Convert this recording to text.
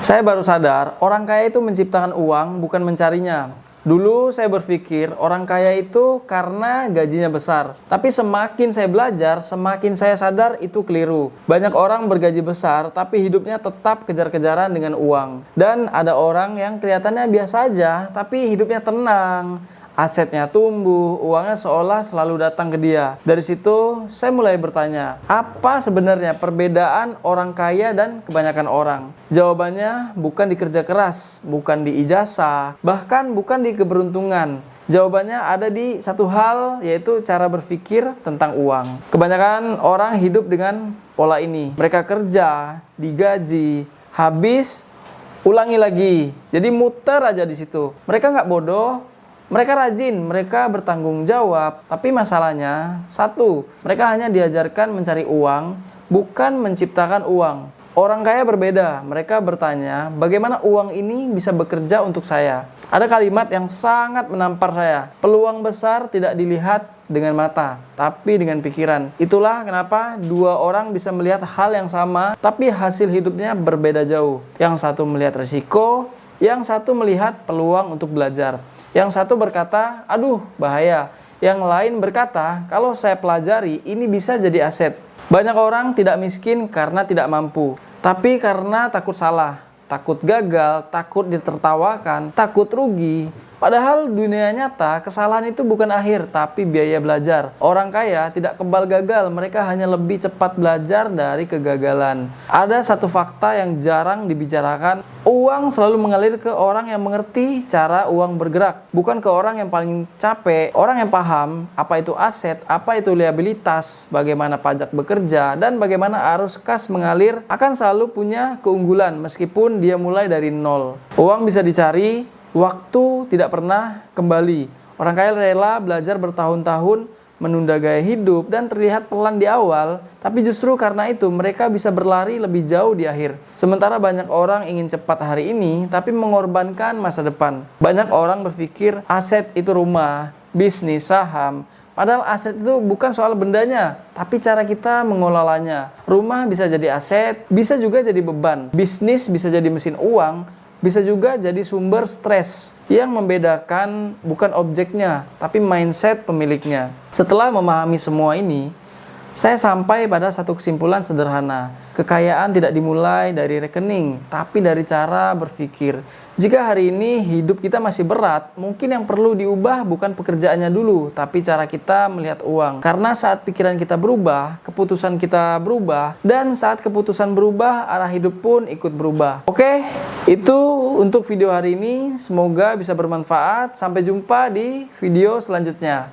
Saya baru sadar, orang kaya itu menciptakan uang, bukan mencarinya. Dulu saya berpikir orang kaya itu karena gajinya besar. Tapi semakin saya belajar, semakin saya sadar itu keliru. Banyak orang bergaji besar, tapi hidupnya tetap kejar-kejaran dengan uang. Dan ada orang yang kelihatannya biasa aja, tapi hidupnya tenang. Asetnya tumbuh, uangnya seolah selalu datang ke dia. Dari situ, saya mulai bertanya, apa sebenarnya perbedaan orang kaya dan kebanyakan orang? Jawabannya bukan di kerja keras, bukan di ijazah, bahkan bukan di keberuntungan. Jawabannya ada di satu hal, yaitu cara berpikir tentang uang. Kebanyakan orang hidup dengan pola ini. Mereka kerja, digaji, habis, ulangi lagi. Jadi muter aja di situ. Mereka nggak bodoh. Mereka rajin, mereka bertanggung jawab, tapi masalahnya, satu, mereka hanya diajarkan mencari uang, bukan menciptakan uang. Orang kaya berbeda, mereka bertanya, bagaimana uang ini bisa bekerja untuk saya? Ada kalimat yang sangat menampar saya, peluang besar tidak dilihat dengan mata, tapi dengan pikiran. Itulah kenapa dua orang bisa melihat hal yang sama, tapi hasil hidupnya berbeda jauh. Yang satu melihat risiko, yang satu melihat peluang untuk belajar. Yang satu berkata, aduh bahaya. Yang lain berkata, kalau saya pelajari, ini bisa jadi aset. Banyak orang tidak miskin karena tidak mampu, tapi karena takut salah, takut gagal, takut ditertawakan, takut rugi. Padahal dunia nyata, kesalahan itu bukan akhir, tapi biaya belajar. Orang kaya tidak kebal gagal, mereka hanya lebih cepat belajar dari kegagalan. Ada satu fakta yang jarang dibicarakan, uang selalu mengalir ke orang yang mengerti cara uang bergerak, bukan ke orang yang paling capek. Orang yang paham apa itu aset, apa itu liabilitas, bagaimana pajak bekerja, dan bagaimana arus kas mengalir, akan selalu punya keunggulan meskipun dia mulai dari nol. Uang bisa dicari, waktu tidak pernah kembali. Orang kaya rela belajar bertahun-tahun, menunda gaya hidup, dan terlihat pelan di awal, tapi justru karena itu mereka bisa berlari lebih jauh di akhir. Sementara banyak orang ingin cepat hari ini, tapi mengorbankan masa depan. Banyak orang berpikir aset itu rumah, bisnis, saham. Padahal aset itu bukan soal bendanya, tapi cara kita mengelolanya. Rumah bisa jadi aset, bisa juga jadi beban. Bisnis bisa jadi mesin uang, bisa juga jadi sumber stres. Yang membedakan bukan objeknya, tapi mindset pemiliknya. Setelah memahami semua ini, saya sampai pada satu kesimpulan sederhana. Kekayaan tidak dimulai dari rekening, tapi dari cara berpikir. Jika hari ini hidup kita masih berat, mungkin yang perlu diubah bukan pekerjaannya dulu, tapi cara kita melihat uang. Karena saat pikiran kita berubah, keputusan kita berubah, dan saat keputusan berubah, arah hidup pun ikut berubah. Oke, itu untuk video hari ini. Semoga bisa bermanfaat. Sampai jumpa di video selanjutnya.